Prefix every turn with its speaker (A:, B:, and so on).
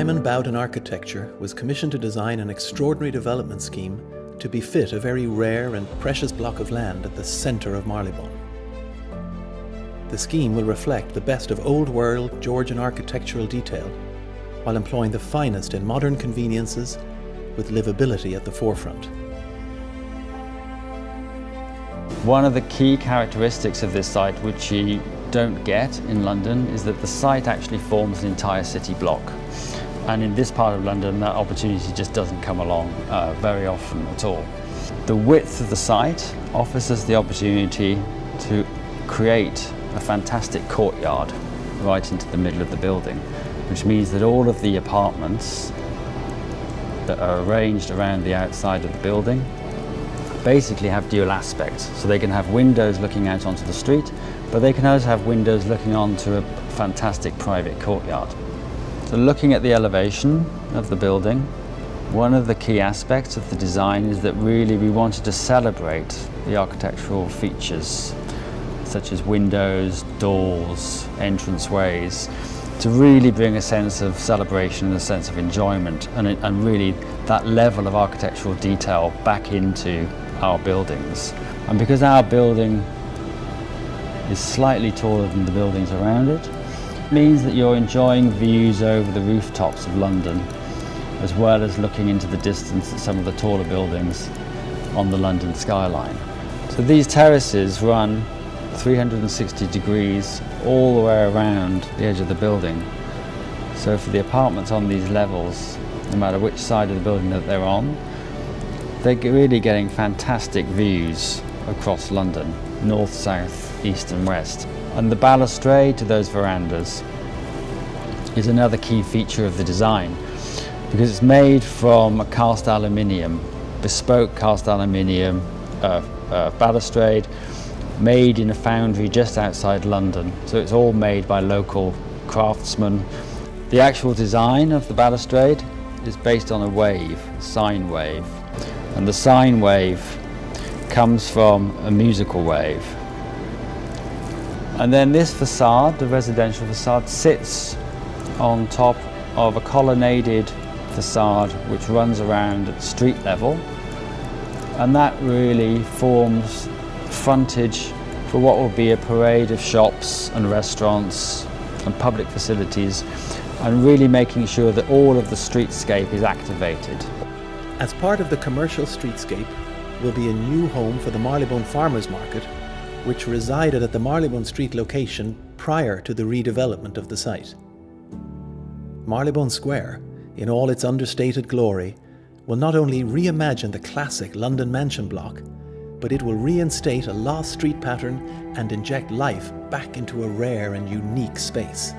A: Simon Bowden Architecture was commissioned to design an extraordinary development scheme to befit a very rare and precious block of land at the centre of Marylebone. The scheme will reflect the best of old world Georgian architectural detail while employing the finest in modern conveniences with livability at the forefront.
B: One of the key characteristics of this site, which you don't get in London, is that the site actually forms an entire city block. And in this part of London, that opportunity just doesn't come along very often at all. The width of the site offers us the opportunity to create a fantastic courtyard right into the middle of the building, which means that all of the apartments that are arranged around the outside of the building basically have dual aspects. So they can have windows looking out onto the street, but they can also have windows looking onto a fantastic private courtyard. So looking at the elevation of the building, one of the key aspects of the design is that really we wanted to celebrate the architectural features such as windows, doors, entranceways, to really bring a sense of celebration and a sense of enjoyment and really that level of architectural detail back into our buildings. And because our building is slightly taller than the buildings around it, means that you're enjoying views over the rooftops of London, as well as looking into the distance at some of the taller buildings on the London skyline. So these terraces run 360 degrees all the way around the edge of the building. So for the apartments on these levels, no matter which side of the building that they're on, they're really getting fantastic views across London, north, south, east and west. And the balustrade to those verandas is another key feature of the design, because it's made from cast aluminium, bespoke cast aluminium balustrade, made in a foundry just outside London. So it's all made by local craftsmen. The actual design of the balustrade is based on a wave, a sine wave. And the sine wave comes from a musical wave. And then this facade, the residential facade, sits on top of a colonnaded facade which runs around at street level. And that really forms frontage for what will be a parade of shops and restaurants and public facilities, and really making sure that all of the streetscape is activated.
A: As part of the commercial streetscape will be a new home for the Marylebone Farmers Market, which resided at the Marylebone Street location prior to the redevelopment of the site. Marylebone Square, in all its understated glory, will not only reimagine the classic London mansion block, but it will reinstate a lost street pattern and inject life back into a rare and unique space.